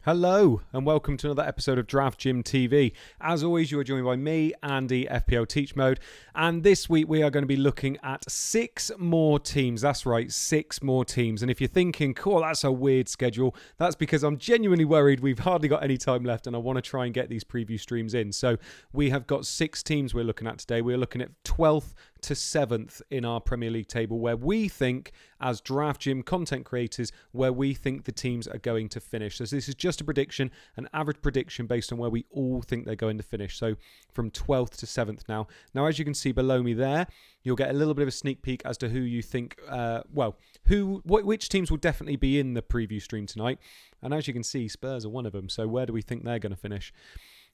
Hello and welcome to another episode of Draft Gym TV. As always, you are joined by me, Andy, FPL Teach Mode, and this week we are going to be looking at 6 more teams. That's right, 6 more teams. And if you're thinking, cool, that's a weird schedule, that's because I'm genuinely worried we've hardly got any time left and I want to try and get these preview streams in. So we have got 6 teams we're looking at today. We're looking at 12th to 7th in our Premier League table, where we think, as Draft Gym content creators, where we think the teams are going to finish. So this is just a prediction, an average prediction based on where we all think they're going to finish. So from 12th to 7th now. Now, as you can see below me there, you'll get a little bit of a sneak peek as to who you think, which teams will definitely be in the preview stream tonight. And as you can see, Spurs are one of them. So where do we think they're going to finish?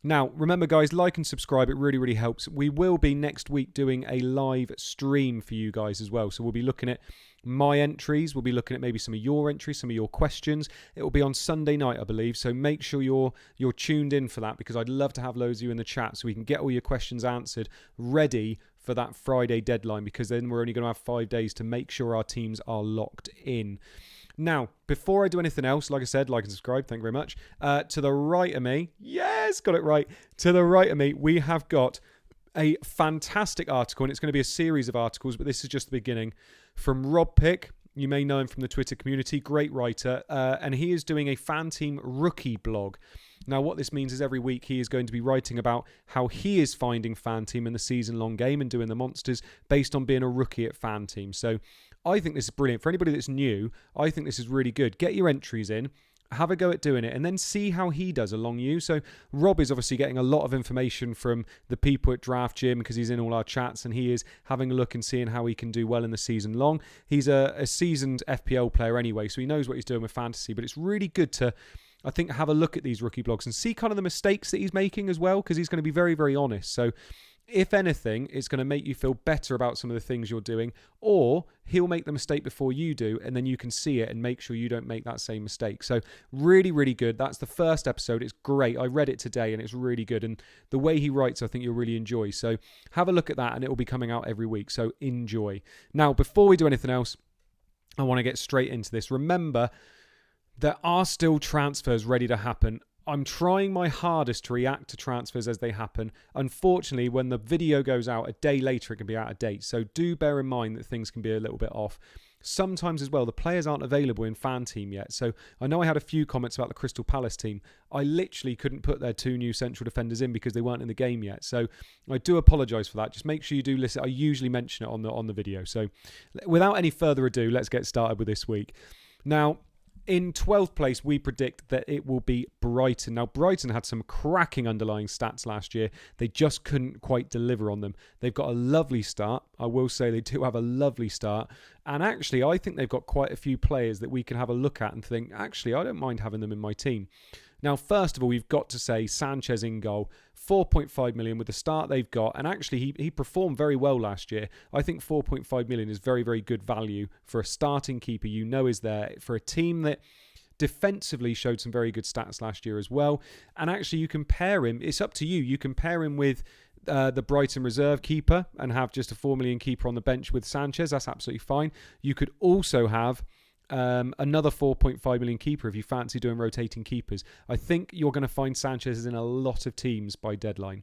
Now, remember, guys, like and subscribe. It really, really helps. We will be next week doing a live stream for you guys as well. So we'll be looking at my entries. We'll be looking at maybe some of your entries, some of your questions. It will be on Sunday night, I believe. So make sure you're tuned in for that, because I'd love to have loads of you in the chat so we can get all your questions answered, ready for that Friday deadline, because then we're only going to have 5 days to make sure our teams are locked in. Now, before I do anything else, like I said, like and subscribe. Thank you very much. To the right of me, yes, got it right. To the right of me, we have got a fantastic article, and it's going to be a series of articles, but this is just the beginning, from Rob Pick. You may know him from the Twitter community, great writer, and he is doing a FanTeam rookie blog. Now, what this means is every week he is going to be writing about how he is finding FanTeam in the season-long game and doing the monsters based on being a rookie at FanTeam. So I think this is brilliant. For anybody that's new, I think this is really good. Get your entries in, have a go at doing it, and then see how he does along you. So Rob is obviously getting a lot of information from the people at Draft Gym because he's in all our chats, and he is having a look and seeing how he can do well in the season long. He's a seasoned FPL player anyway, so he knows what he's doing with fantasy, but it's really good to, I think, have a look at these rookie blogs and see kind of the mistakes that he's making as well, because he's going to be very, very honest. So if anything, it's going to make you feel better about some of the things you're doing, or he'll make the mistake before you do, and then you can see it and make sure you don't make that same mistake. So really, really good. That's the first episode. It's great. I read it today and it's really good. And the way he writes, I think you'll really enjoy. So have a look at that, and it will be coming out every week. So enjoy. Now, before we do anything else, I want to get straight into this. Remember, there are still transfers ready to happen. I'm trying my hardest to react to transfers as they happen. Unfortunately, when the video goes out a day later, it can be out of date. So do bear in mind that things can be a little bit off. Sometimes as well, the players aren't available in FanTeam yet. So I know I had a few comments about the Crystal Palace team. I literally couldn't put their 2 new central defenders in because they weren't in the game yet. So I do apologise for that. Just make sure you do listen. I usually mention it on the video. So without any further ado, let's get started with this week. Now, in 12th place, we predict that it will be Brighton. Now, Brighton had some cracking underlying stats last year. They just couldn't quite deliver on them. They've got a lovely start. I will say they do have a lovely start. And actually, I think they've got quite a few players that we can have a look at and think, actually, I don't mind having them in my team. Now, first of all, we've got to say Sanchez in goal, 4.5 million with the start they've got. And actually, he performed very well last year. I think 4.5 million is very, very good value for a starting keeper you know is there, for a team that defensively showed some very good stats last year as well. And actually, you can pair him. It's up to you. You can pair him with the Brighton reserve keeper and have just a 4 million keeper on the bench with Sanchez. That's absolutely fine. You could also have another 4.5 million keeper if you fancy doing rotating keepers. I think you're going to find Sanchez is in a lot of teams by deadline.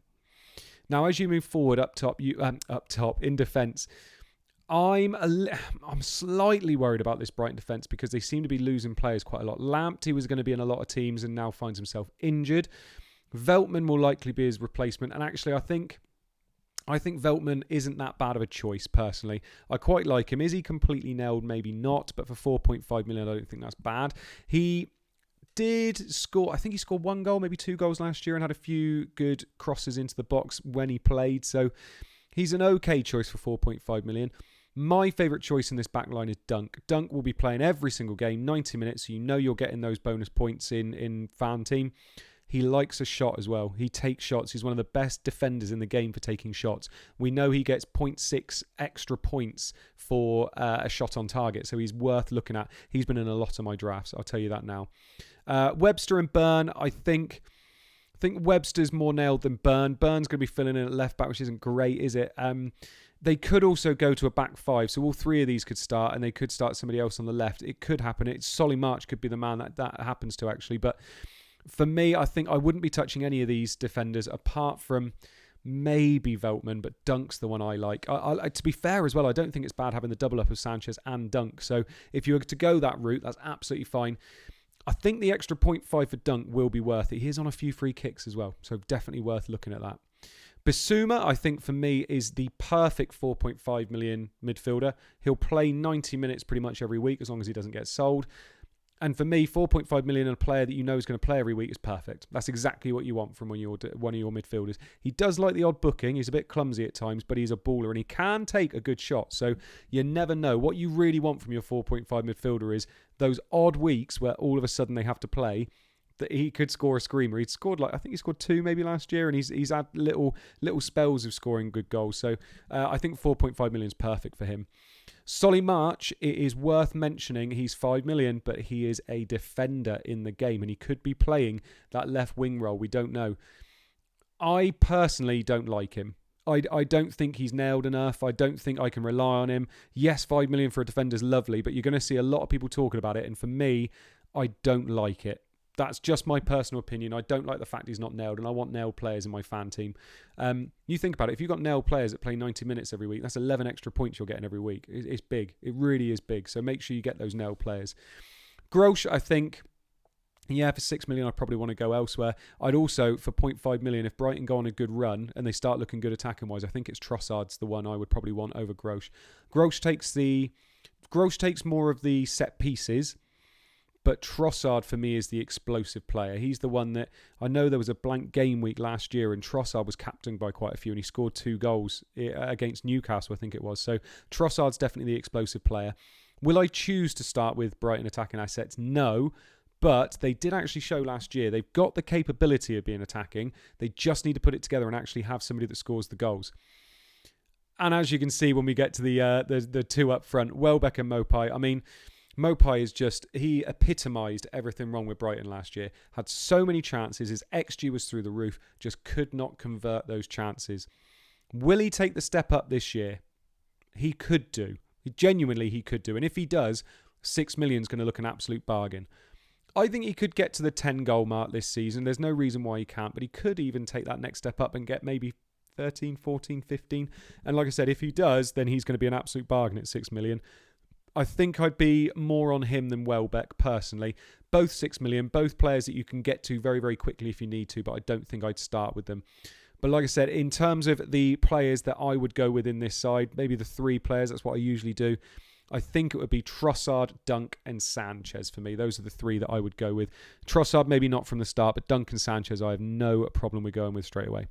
Now, as you move forward up top in defence, I'm slightly worried about this Brighton defence because they seem to be losing players quite a lot. Lamptey was going to be in a lot of teams and now finds himself injured. Veltman will likely be his replacement, and actually I think Veltman isn't that bad of a choice, personally. I quite like him. Is he completely nailed? Maybe not. But for 4.5 million, I don't think that's bad. He did score, I think he scored 1 goal, maybe 2 goals last year, and had a few good crosses into the box when he played. So he's an okay choice for 4.5 million. My favourite choice in this back line is Dunk. Dunk will be playing every single game, 90 minutes, so you know you're getting those bonus points in FanTeam. He likes a shot as well. He takes shots. He's one of the best defenders in the game for taking shots. We know he gets 0.6 extra points for a shot on target, so he's worth looking at. He's been in a lot of my drafts, I'll tell you that now. Webster and Byrne, I think Webster's more nailed than Byrne. Byrne's going to be filling in at left back, which isn't great, is it? They could also go to a back 5, so all 3 of these could start, and they could start somebody else on the left. It could happen. Solly March could be the man that happens to, actually, but For me, I think I wouldn't be touching any of these defenders apart from maybe Veltman, but Dunk's the one I like. To be fair as well, I don't think it's bad having the double up of Sanchez and Dunk. So if you were to go that route, that's absolutely fine. I think the extra 0.5 for Dunk will be worth it. He is on a few free kicks as well, so definitely worth looking at that. Bissouma, I think for me, is the perfect 4.5 million midfielder. He'll play 90 minutes pretty much every week as long as he doesn't get sold. And for me, 4.5 million and a player that you know is going to play every week is perfect. That's exactly what you want from one of your midfielders. He does like the odd booking. He's a bit clumsy at times, but he's a baller and he can take a good shot. So you never know. What you really want from your 4.5 midfielder is those odd weeks where all of a sudden they have to play, that he could score a screamer. He'd scored I think he scored 2 maybe last year, and he's had little spells of scoring good goals. So I think 4.5 million is perfect for him. Solly March, it is worth mentioning, he's 5 million, but he is a defender in the game and he could be playing that left wing role. We don't know. I personally don't like him. I don't think he's nailed enough. I don't think I can rely on him. Yes, 5 million for a defender is lovely, but you're going to see a lot of people talking about it. And for me, I don't like it. That's just my personal opinion. I don't like the fact he's not nailed, and I want nailed players in my fan team. You think about it. If you've got nailed players that play 90 minutes every week, that's 11 extra points you're getting every week. It's big. It really is big. So make sure you get those nailed players. Grosh, I think, yeah, for 6 million, I probably want to go elsewhere. I'd also, for 0.5 million, if Brighton go on a good run and they start looking good attacking-wise, I think it's Trossard's the one I would probably want over Grosh. Grosh takes more of the set pieces, but Trossard, for me, is the explosive player. He's the one that, I know there was a blank game week last year and Trossard was captained by quite a few and he scored 2 goals against Newcastle, I think it was. So Trossard's definitely the explosive player. Will I choose to start with Brighton attacking assets? No, but they did actually show last year they've got the capability of being attacking. They just need to put it together and actually have somebody that scores the goals. And as you can see when we get to the two up front, Welbeck and Mopai, I mean, Mopai is he epitomised everything wrong with Brighton last year. Had so many chances. His XG was through the roof. Just could not convert those chances. Will he take the step up this year? He could do. Genuinely, he could do. And if he does, 6 million is going to look an absolute bargain. I think he could get to the 10 goal mark this season. There's no reason why he can't. But he could even take that next step up and get maybe 13, 14, 15. And like I said, if he does, then he's going to be an absolute bargain at 6 million. I think I'd be more on him than Welbeck, personally. Both 6 million, both players that you can get to very, very quickly if you need to, but I don't think I'd start with them. But like I said, in terms of the players that I would go with in this side, maybe the 3 players, that's what I usually do. I think it would be Trossard, Dunk and Sanchez for me. Those are the 3 that I would go with. Trossard, maybe not from the start, but Dunk and Sanchez, I have no problem with going with straight away.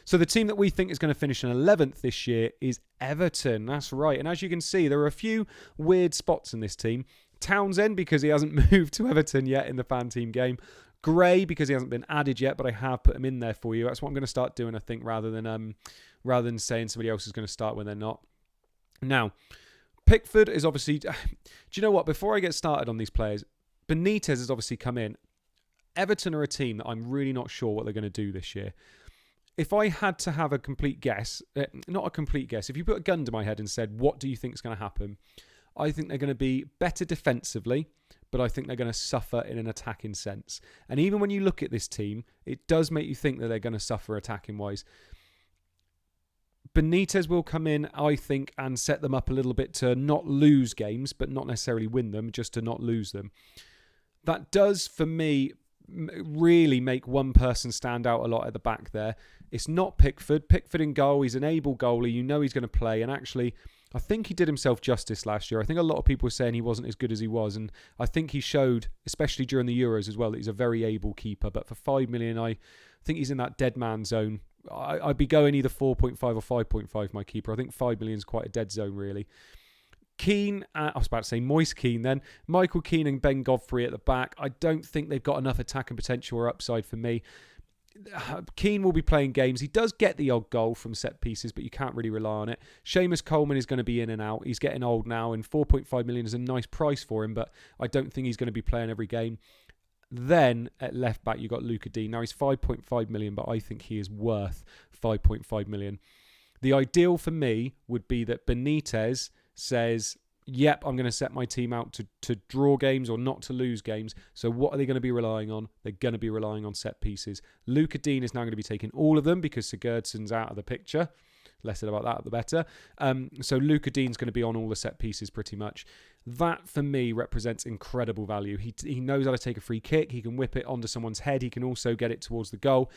So the team that we think is going to finish in 11th this year is Everton. That's right. And as you can see, there are a few weird spots in this team. Townsend, because he hasn't moved to Everton yet in the FanTeam game. Gray, because he hasn't been added yet, but I have put him in there for you. That's what I'm going to start doing, I think, rather than saying somebody else is going to start when they're not. Now, Pickford is obviously... Do you know what? Before I get started on these players, Benitez has obviously come in. Everton are a team that I'm really not sure what they're going to do this year. If I had to have a complete guess, not a complete guess, if you put a gun to my head and said, what do you think is going to happen? I think they're going to be better defensively, but I think they're going to suffer in an attacking sense. And even when you look at this team, it does make you think that they're going to suffer attacking-wise. Benitez will come in, I think, and set them up a little bit to not lose games, but not necessarily win them, just to not lose them. That does, for me, really make one person stand out a lot at the back there. It's not Pickford. Pickford in goal. He's an able goalie. You know he's going to play. And actually, I think he did himself justice last year. I think a lot of people were saying he wasn't as good as he was. And I think he showed, especially during the Euros as well, that he's a very able keeper. But for 5 million, I think he's in that dead man zone. I'd be going either 4.5 or 5.5, my keeper. I think 5 million is quite a dead zone, really. Keane, I was about to say Moise Keane then. Michael Keane and Ben Godfrey at the back. I don't think they've got enough attacking potential or upside for me. Keane will be playing games. He does get the odd goal from set pieces, but you can't really rely on it. Seamus Coleman is going to be in and out. He's getting old now, and 4.5 million is a nice price for him, but I don't think he's going to be playing every game. Then at left back, you've got Luca Dean. Now he's 5.5 million, but I think he is worth 5.5 million. The ideal for me would be that Benitez says, yep, I'm going to set my team out to draw games or not to lose games. So what are they going to be relying on? They're going to be relying on set pieces. Luca Dean is now going to be taking all of them because Sigurdsson's out of the picture. Less said about that, the better. So Luca Dean's going to be on all the set pieces pretty much. That, for me, represents incredible value. He knows how to take a free kick. He can whip it onto someone's head. He can also get it towards the goal.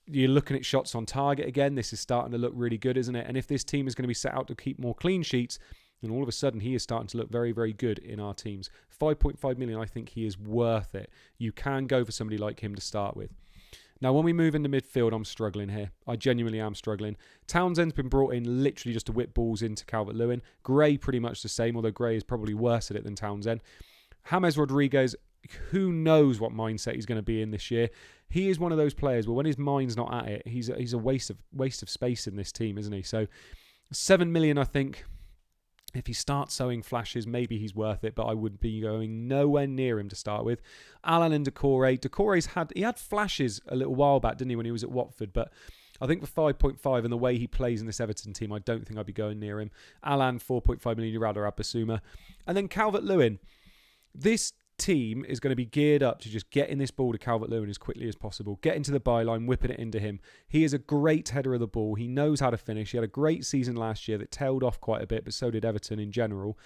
You're looking at shots on target again. This is starting to look really good, isn't it? And if this team is going to be set out to keep more clean sheets, then all of a sudden he is starting to look very, very good in our teams. 5.5 million, I think he is worth it. You can go for somebody like him to start with. Now, when we move into midfield, I'm struggling here. I genuinely am struggling. Townsend's been brought in literally just to whip balls into Calvert-Lewin. Gray pretty much the same, although Gray is probably worse at it than Townsend. James Rodriguez, who knows what mindset he's going to be in this year. He is one of those players where when his mind's not at it, he's a waste of space in this team, isn't he? So 7 million, I think. If he starts sowing flashes, maybe he's worth it, but I would be going nowhere near him to start with. Alan and Decore. Decore's had flashes a little while back, didn't he, when he was at Watford? But I think for 5.5 and the way he plays in this Everton team, I don't think I'd be going near him. Alan, 4.5 million, you'd rather have Basuma. And then Calvert-Lewin. This team is going to be geared up to just getting this ball to Calvert-Lewin as quickly as possible, get into the byline, whipping it into him. He is a great header of the ball. He knows how to finish. He had a great season last year that tailed off quite a bit, but so did Everton in general.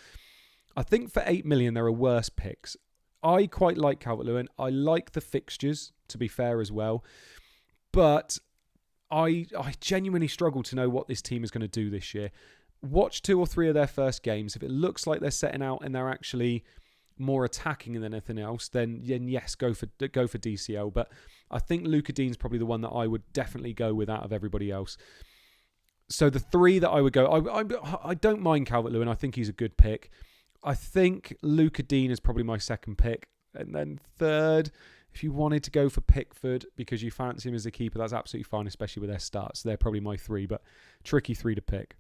I think for 8 million, there are worse picks. I quite like Calvert-Lewin. I like the fixtures, to be fair as well. But I genuinely struggle to know what this team is going to do this year. Watch 2 or 3 of their first games. If it looks like they're setting out and they're actually more attacking than anything else, then yes, go for DCL. But I think Luca Dean's probably the one that I would definitely go with out of everybody else. So the 3 that I would go, I don't mind Calvert-Lewin. I think he's a good pick. I think Luca Dean is probably my second pick. And then third, if you wanted to go for Pickford because you fancy him as a keeper, that's absolutely fine, especially with their starts. They're probably my 3, but tricky 3 to pick.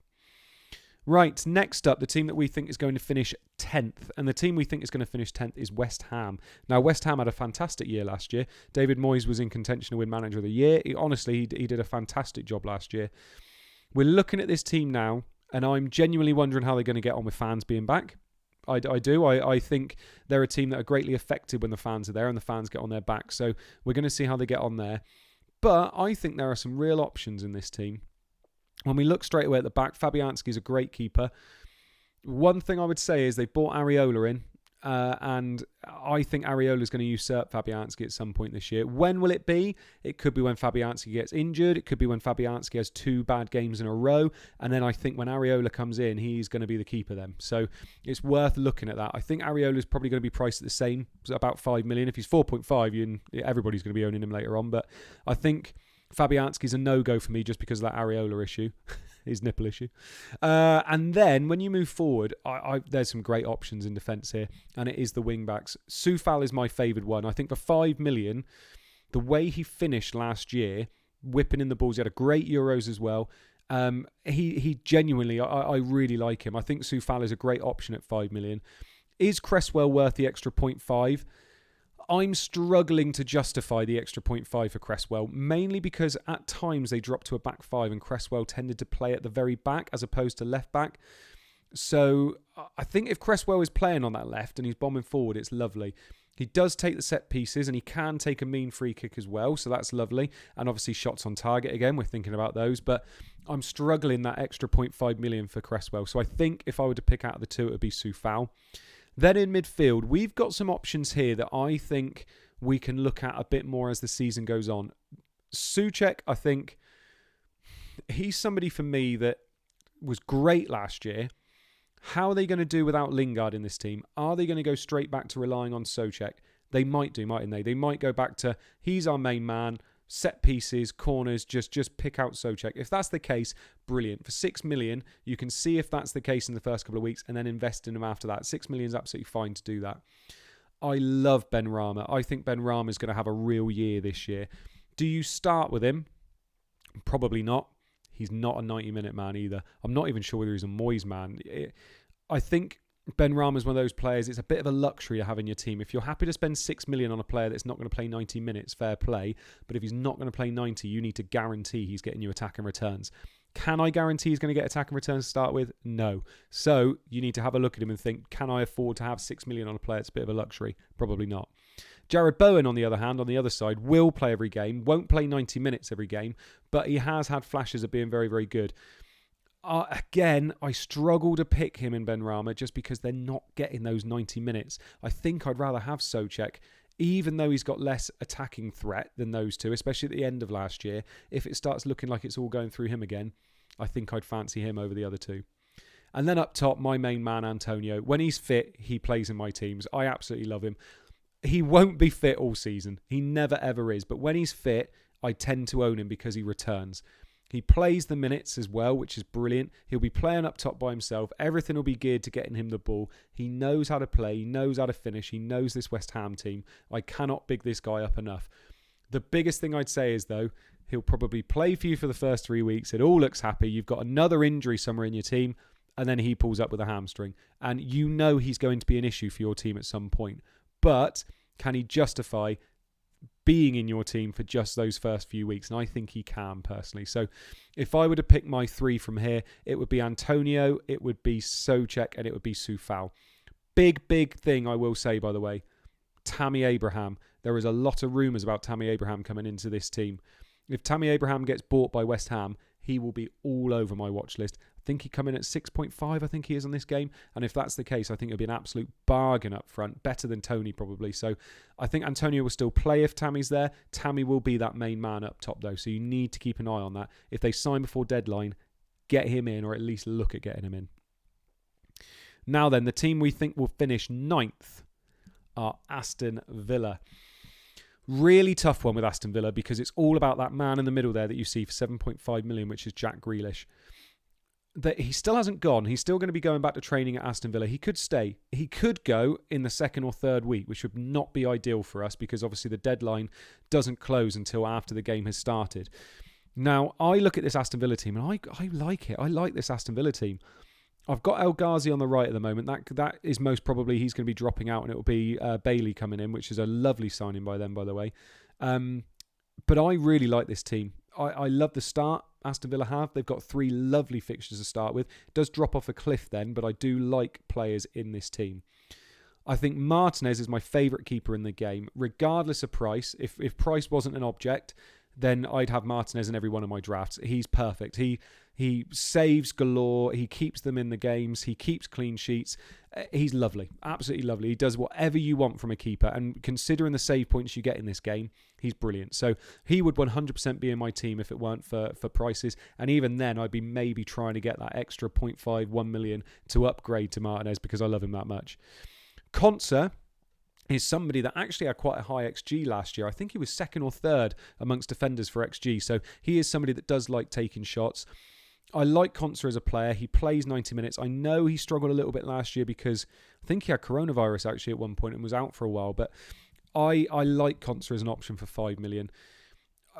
Right, next up, the team that we think is going to finish 10th. And the team we think is going to finish 10th is West Ham. Now, West Ham had a fantastic year last year. David Moyes was in contention to win Manager of the Year. He did a fantastic job last year. We're looking at this team now, and I'm genuinely wondering how they're going to get on with fans being back. I do. I think they're a team that are greatly affected when the fans are there and the fans get on their back. So we're going to see how they get on there. But I think there are some real options in this team. When we look straight away at the back, Fabianski's a great keeper. One thing I would say is they brought Areola in, and I think Areola's going to usurp Fabianski at some point this year. When will it be? It could be when Fabianski gets injured. It could be when Fabianski has 2 bad games in a row. And then I think when Areola comes in, he's going to be the keeper then. So it's worth looking at that. I think Areola's probably going to be priced at the same, about 5 million. If he's 4.5, everybody's going to be owning him later on. But I think Fabianski's a no-go for me just because of that Areola issue, his nipple issue. And then when you move forward, there's some great options in defence here, and it is the wing-backs. Soufal is my favoured one. I think for 5 million, the way he finished last year, whipping in the balls, he had a great Euros as well. He genuinely, I really like him. I think Soufal is a great option at 5 million. Is Cresswell worth the extra 0.5? I'm struggling to justify the extra 0.5 for Cresswell, mainly because at times they dropped to a back 5 and Cresswell tended to play at the very back as opposed to left back. So I think if Cresswell is playing on that left and he's bombing forward, it's lovely. He does take the set pieces and he can take a mean free kick as well, so that's lovely. And obviously shots on target again, we're thinking about those. But I'm struggling that extra 0.5 million for Cresswell. So I think if I were to pick out the 2, it would be Soufal. Then in midfield, we've got some options here that I think we can look at a bit more as the season goes on. Souček, I think he's somebody for me that was great last year. How are they going to do without Lingard in this team? Are they going to go straight back to relying on Souček? They might do, mightn't they? They might go back to, he's our main man, set pieces, corners, just pick out Souček. If that's the case, brilliant. For 6 million, you can see if that's the case in the first couple of weeks and then invest in him after that. 6 million is absolutely fine to do that. I love Ben Rama. I think Ben Rama is going to have a real year this year. Do you start with him? Probably not. He's not a 90-minute man either. I'm not even sure whether he's a Moyes man. I think Ben Rama is one of those players, it's a bit of a luxury to have in your team. If you're happy to spend 6 million on a player that's not going to play 90 minutes, fair play. But if he's not going to play 90, you need to guarantee he's getting you attack and returns. Can I guarantee he's going to get attack and returns to start with? No. So you need to have a look at him and think, can I afford to have 6 million on a player? It's a bit of a luxury. Probably not. Jared Bowen, on the other hand, on the other side, will play every game, won't play 90 minutes every game, but he has had flashes of being very, very good. Again, I struggle to pick him and Benrahma just because they're not getting those 90 minutes. I think I'd rather have Souček, even though he's got less attacking threat than those two, especially at the end of last year. If it starts looking like it's all going through him again, I think I'd fancy him over the other two. And then up top, my main man, Antonio. When he's fit, he plays in my teams. I absolutely love him. He won't be fit all season. He never, ever is. But when he's fit, I tend to own him because he returns. He plays the minutes as well, which is brilliant. He'll be playing up top by himself. Everything will be geared to getting him the ball. He knows how to play. He knows how to finish. He knows this West Ham team. I cannot big this guy up enough. The biggest thing I'd say is, though, he'll probably play for you for the first 3 weeks. It all looks happy. You've got another injury somewhere in your team, and then he pulls up with a hamstring. And you know he's going to be an issue for your team at some point. But can he justify being in your team for just those first few weeks? And I think he can, personally. So if I were to pick my three from here, it would be Antonio, it would be Souček, and it would be Coufal. Big thing I will say, by the way, Tammy Abraham. There is a lot of rumours about Tammy Abraham coming into this team. If Tammy Abraham gets bought by West Ham, he will be all over my watch list. I think he come in at 6.5, I think he is on this game. And if that's the case, I think it'll be an absolute bargain up front. Better than Tony, probably. So I think Antonio will still play if Tammy's there. Tammy will be that main man up top, though. So you need to keep an eye on that. If they sign before deadline, get him in, or at least look at getting him in. Now then, the team we think will finish 9th are Aston Villa. Really tough one with Aston Villa because it's all about that man in the middle there that you see for 7.5 million, which is Jack Grealish. That he still hasn't gone. He's still going to be going back to training at Aston Villa. He could stay. He could go in the second or third week, which would not be ideal for us because obviously the deadline doesn't close until after the game has started. Now, I look at this Aston Villa team and I like it. I like this Aston Villa team. I've got El Ghazi on the right at the moment. That is most probably he's going to be dropping out, and it will be Bailey coming in, which is a lovely signing by them, by the way. But I really like this team. I love the start Aston Villa have. They've got 3 lovely fixtures to start with. It does drop off a cliff then, but I do like players in this team. I think Martinez is my favourite keeper in the game, regardless of price. If price wasn't an object, then I'd have Martinez in every one of my drafts. He's perfect. He saves galore. He keeps them in the games. He keeps clean sheets. He's lovely. Absolutely lovely. He does whatever you want from a keeper. And considering the save points you get in this game, he's brilliant. So he would 100% be in my team if it weren't for prices. And even then, I'd be maybe trying to get that extra 0.5, 1 million to upgrade to Martinez because I love him that much. Konsa is somebody that actually had quite a high XG last year. I think he was second or third amongst defenders for XG. So he is somebody that does like taking shots. I like Konsa as a player. He plays 90 minutes. I know he struggled a little bit last year because I think he had coronavirus actually at one point and was out for a while. But I like Konsa as an option for 5 million.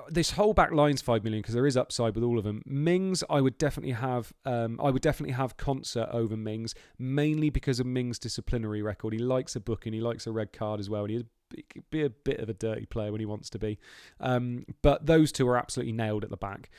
This whole back line's 5 million because there is upside with all of them. Mings, I would definitely have Konsa over Mings, mainly because of Mings' disciplinary record. He likes a booking, he likes a red card as well, and he could be a bit of a dirty player when he wants to be. But those two are absolutely nailed at the back.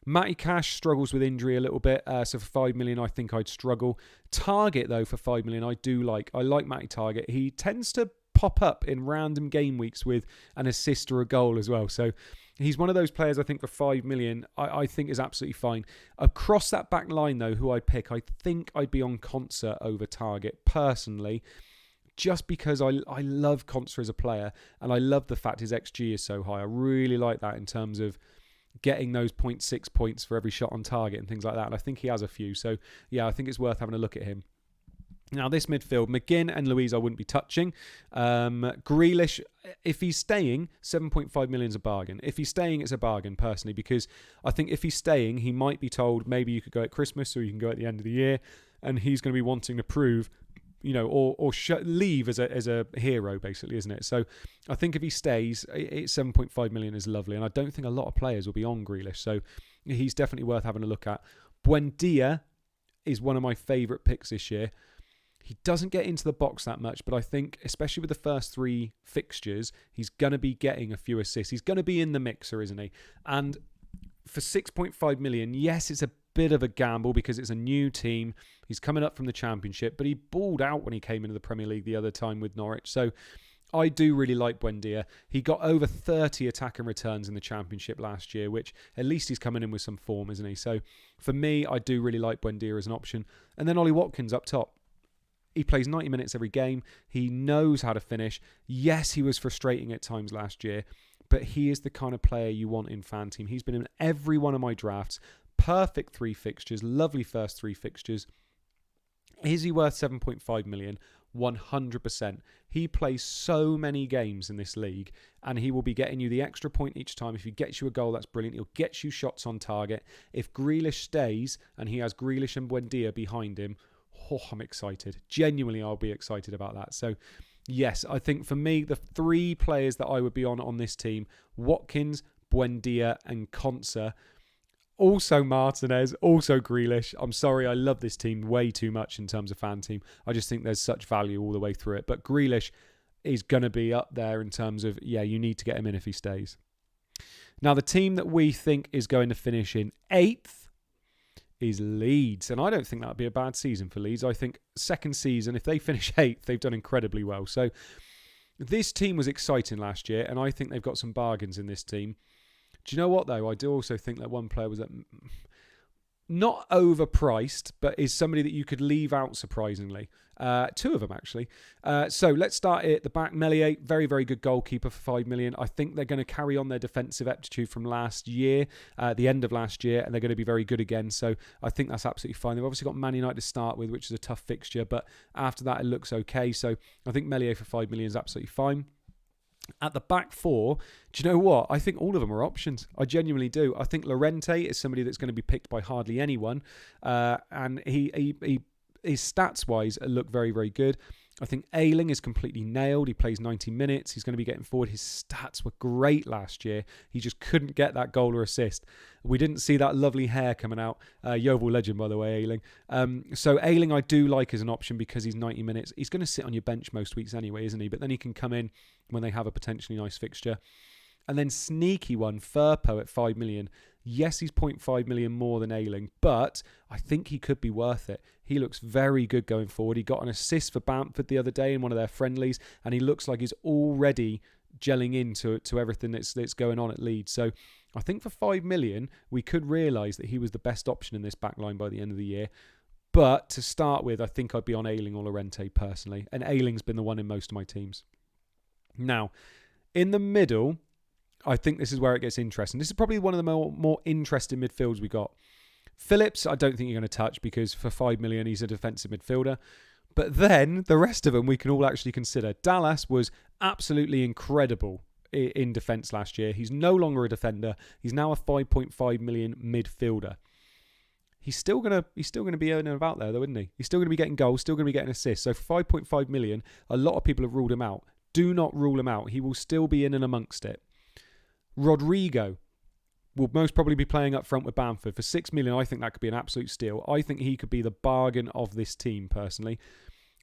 Matty Cash struggles with injury a little bit, so for 5 million I think I'd struggle. Target though for 5 million I do like. I like Matty Target. He tends to pop up in random game weeks with an assist or a goal as well. So he's one of those players I think for 5 million I think is absolutely fine. Across that back line though, who I'd pick, I think I'd be on Konsa over Target personally. Just because I love Konsa as a player and I love the fact his XG is so high. I really like that in terms of getting those 0.6 points for every shot on target and things like that. And I think he has a few. So, yeah, I think it's worth having a look at him. Now, this midfield, McGinn and Louise I wouldn't be touching. Grealish, if he's staying, 7.5 million is a bargain. If he's staying, it's a bargain, personally, because I think if he's staying, he might be told maybe you could go at Christmas or you can go at the end of the year, and he's going to be wanting to prove, you know, or leave as a hero, basically, isn't it? So I think if he stays, 7.5 million is lovely. And I don't think a lot of players will be on Grealish. So he's definitely worth having a look at. Buendia is one of my favourite picks this year. He doesn't get into the box that much, but I think, especially with the first 3 fixtures, he's going to be getting a few assists. He's going to be in the mixer, isn't he? And for 6.5 million, yes, it's a bit of a gamble because it's a new team. He's coming up from the Championship, but he balled out when he came into the Premier League the other time with Norwich. So I do really like Buendia. He got over 30 attack and returns in the Championship last year, which at least he's coming in with some form, isn't he? So for me, I do really like Buendia as an option. And then Ollie Watkins up top. He plays 90 minutes every game. He knows how to finish. Yes, he was frustrating at times last year, but he is the kind of player you want in FanTeam. He's been in every one of my drafts. Perfect 3 fixtures. Lovely first 3 fixtures. Is he worth 7.5 million? 100%. He plays so many games in this league, and he will be getting you the extra point each time. If he gets you a goal, that's brilliant. He'll get you shots on target. If Grealish stays and he has Grealish and Buendia behind him, I'm excited. Genuinely, I'll be excited about that. So, yes, I think for me, the 3 players that I would be on this team, Watkins, Buendia and Konsa. Also Martinez, also Grealish. I'm sorry, I love this team way too much in terms of FanTeam. I just think there's such value all the way through it. But Grealish is going to be up there in terms of, you need to get him in if he stays. Now, the team that we think is going to finish in 8th is Leeds. And I don't think that would be a bad season for Leeds. I think second season, if they finish 8th, they've done incredibly well. So this team was exciting last year, and I think they've got some bargains in this team. Do you know what, though? I do also think that one player was not overpriced, but is somebody that you could leave out, surprisingly. 2 of them, actually. So let's start at the back. Meslier, very, very good goalkeeper for 5 million. I think they're going to carry on their defensive aptitude from last year, the end of last year, and they're going to be very good again. So I think that's absolutely fine. They've obviously got Man United to start with, which is a tough fixture, but after that, it looks okay. So I think Meslier for 5 million is absolutely fine. At the back 4, do you know what? I think all of them are options. I genuinely do. I think Llorente is somebody that's going to be picked by hardly anyone. And his stats-wise look very, very good. I think Ayling is completely nailed. He plays 90 minutes. He's going to be getting forward. His stats were great last year. He just couldn't get that goal or assist. We didn't see that lovely hair coming out. Yeovil legend, by the way, Ayling. So Ayling I do like as an option because he's 90 minutes. He's going to sit on your bench most weeks anyway, isn't he? But then he can come in when they have a potentially nice fixture. And then sneaky one, Firpo at 5 million. Yes, he's 0.5 million more than Ayling, but I think he could be worth it. He looks very good going forward. He got an assist for Bamford the other day in one of their friendlies, and he looks like he's already gelling into everything that's going on at Leeds. So I think for 5 million, we could realise that he was the best option in this back line by the end of the year. But to start with, I think I'd be on Ayling or Llorente personally, and Ayling's been the one in most of my teams. Now, in the middle, I think this is where it gets interesting. This is probably one of the more interesting midfields we got. Phillips, I don't think you're going to touch because for 5 million, he's a defensive midfielder. But then the rest of them we can all actually consider. Dallas was absolutely incredible in defence last year. He's no longer a defender. He's now a 5.5 million midfielder. He's still gonna be earning about there though, isn't he? He's still going to be getting goals, still going to be getting assists. So for 5.5 million, a lot of people have ruled him out. Do not rule him out. He will still be in and amongst it. Rodrigo will most probably be playing up front with Bamford. For 6 million, I think that could be an absolute steal. I think he could be the bargain of this team, personally.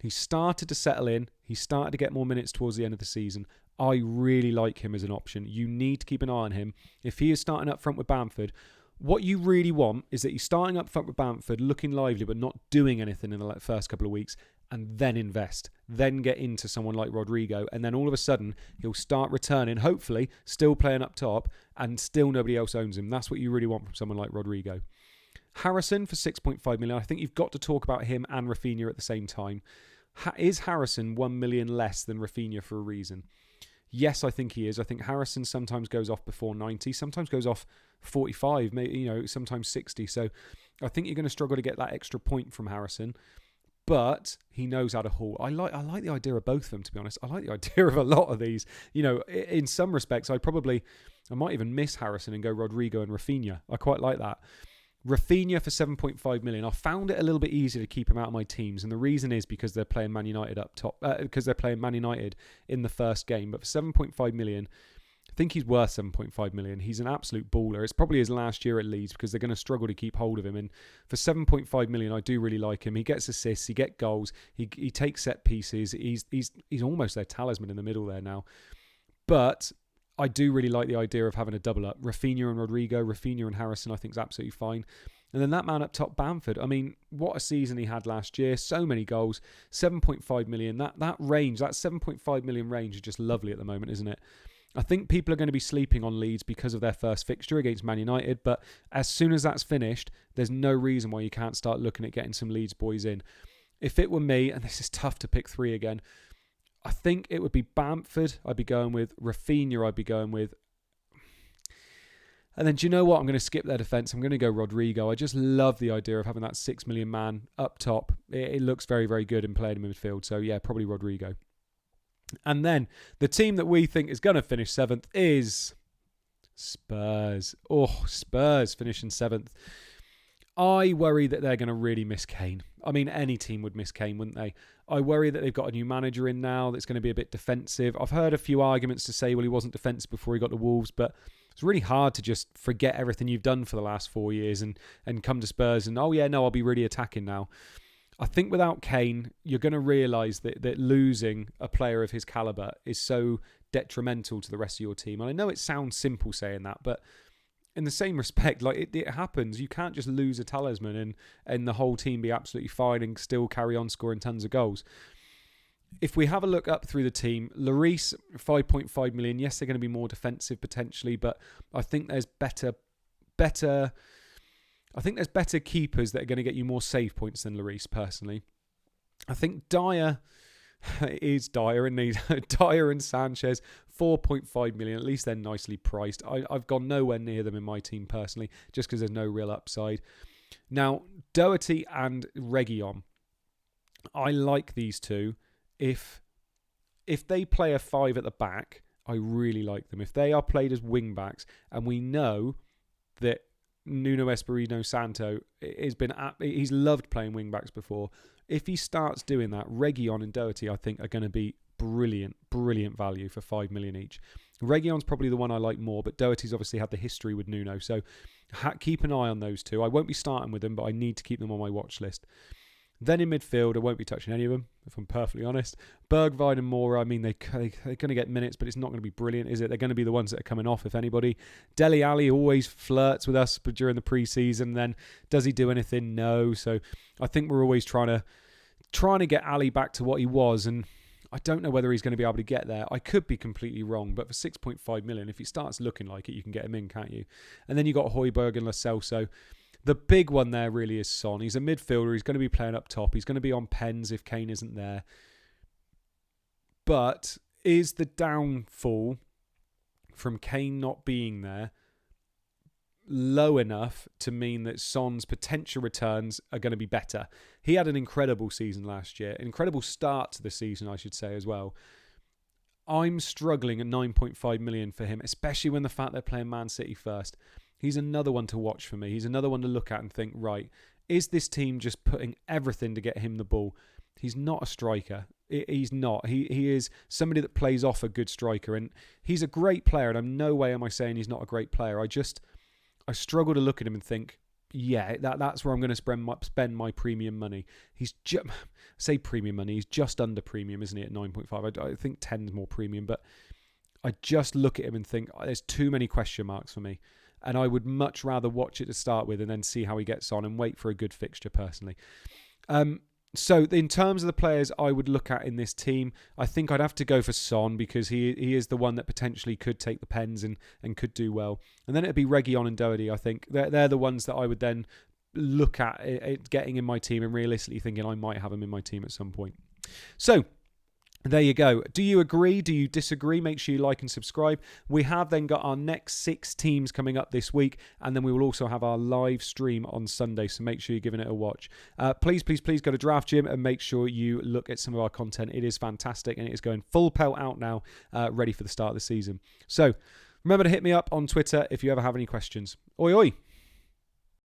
He started to settle in. He started to get more minutes towards the end of the season. I really like him as an option. You need to keep an eye on him. If he is starting up front with Bamford, what you really want is that he's starting up front with Bamford, looking lively but not doing anything in the first couple of weeks, and then invest. Then get into someone like Rodrigo, and then all of a sudden he'll start returning, hopefully still playing up top, and still nobody else owns him. That's what you really want from someone like Rodrigo. Harrison for 6.5 million. I think you've got to talk about him and Rafinha at the same time. Is Harrison 1 million less than Rafinha for a reason? Yes, I think he is. I think Harrison sometimes goes off before 90, sometimes goes off 45, maybe, sometimes 60. So I think you're going to struggle to get that extra point from Harrison. But he knows how to haul. I like the idea of both of them, to be honest. I like the idea of a lot of these. In some respects, I might even miss Harrison and go Rodrigo and Rafinha. I quite like that. Rafinha for 7.5 million. I found it a little bit easier to keep him out of my teams, and the reason is because they're playing Man United up top. Because they're playing Man United in the first game. But for 7.5 million, I think he's worth 7.5 million. He's an absolute baller. It's probably his last year at Leeds because they're going to struggle to keep hold of him. And for 7.5 million, I do really like him. He gets assists, he gets goals, he takes set pieces. He's almost their talisman in the middle there now. But I do really like the idea of having a double up. Rafinha and Rodrigo, Rafinha and Harrison, I think is absolutely fine. And then that man up top, Bamford. I mean, what a season he had last year. So many goals, 7.5 million. That range, that 7.5 million range is just lovely at the moment, isn't it? I think people are going to be sleeping on Leeds because of their first fixture against Man United. But as soon as that's finished, there's no reason why you can't start looking at getting some Leeds boys in. If it were me, and this is tough to pick three again, I think it would be Bamford I'd be going with, Rafinha I'd be going with. And then, do you know what? I'm going to skip their defence. I'm going to go Rodrigo. I just love the idea of having that 6 million man up top. It looks very, very good in playing in midfield. So, yeah, probably Rodrigo. And then the team that we think is going to finish 7th is Spurs. Oh, Spurs finishing 7th. I worry that they're going to really miss Kane. I mean, any team would miss Kane, wouldn't they? I worry that they've got a new manager in now that's going to be a bit defensive. I've heard a few arguments to say, well, he wasn't defensive before he got to Wolves, but it's really hard to just forget everything you've done for the last 4 years and come to Spurs and, oh yeah, no, I'll be really attacking now. I think without Kane, you're going to realise that losing a player of his calibre is so detrimental to the rest of your team. And I know it sounds simple saying that, but in the same respect, like it happens. You can't just lose a talisman and the whole team be absolutely fine and still carry on scoring tons of goals. If we have a look up through the team, Lloris, 5.5 million. Yes, they're going to be more defensive potentially, but I think there's better keepers that are going to get you more save points than Lloris, personally. I think Dyer is Dyer, and Dyer and Sanchez, 4.5 million. At least they're nicely priced. I've gone nowhere near them in my team personally, just because there's no real upside. Now, Doherty and Reguilon. I like these two. If they play a 5 at the back, I really like them. If they are played as wing backs, and we know that Nuno Espirito Santo he's loved playing wing backs before. If he starts doing that, Reguilon and Doherty, I think, are going to be brilliant value for 5 million each. Reguilon's probably the one I like more, but Doherty's obviously had the history with Nuno, so keep an eye on those two. I won't be starting with them, but I need to keep them on my watch list. Then in midfield, I won't be touching any of them, if I'm perfectly honest. Bergwijn and Moura, I mean, they're going to get minutes, but it's not going to be brilliant, is it? They're going to be the ones that are coming off, if anybody. Dele Alli always flirts with us during the pre-season. Then does he do anything? No. So I think we're always trying to get Ali back to what he was, and I don't know whether he's going to be able to get there. I could be completely wrong, but for 6.5 million, if he starts looking like it, you can get him in, can't you? And then you got Højbjerg and Lo Celso. The big one there really is Son. He's a midfielder. He's going to be playing up top. He's going to be on pens if Kane isn't there. But is the downfall from Kane not being there low enough to mean that Son's potential returns are going to be better? He had an incredible season last year. An incredible start to the season, I should say, as well. I'm struggling at 9.5 million for him, especially when the fact they're playing Man City first. He's another one to watch for me. He's another one to look at and think, right, is this team just putting everything to get him the ball? He's not a striker. He's not. He is somebody that plays off a good striker, and he's a great player, and I'm no way am I saying he's not a great player. I struggle to look at him and think, yeah, that's where I'm going to spend my premium money. He's say premium money. He's just under premium, isn't he, at 9.5? I think 10 is more premium, but I just look at him and think, there's too many question marks for me. And I would much rather watch it to start with and then see how he gets on and wait for a good fixture, personally. So in terms of the players I would look at in this team, I think I'd have to go for Son, because he is the one that potentially could take the pens and could do well. And then it'd be Reguilon and Doherty, I think. They're the ones that I would then look at getting in my team and realistically thinking I might have them in my team at some point. So there you go. Do you agree? Do you disagree? Make sure you like and subscribe. We have then got our next 6 teams coming up this week, and then we will also have our live stream on Sunday, so make sure you're giving it a watch. Please go to Draft Gym and make sure you look at some of our content. It is fantastic, and it is going full pelt out now, ready for the start of the season. So remember to hit me up on Twitter if you ever have any questions. Oi, oi!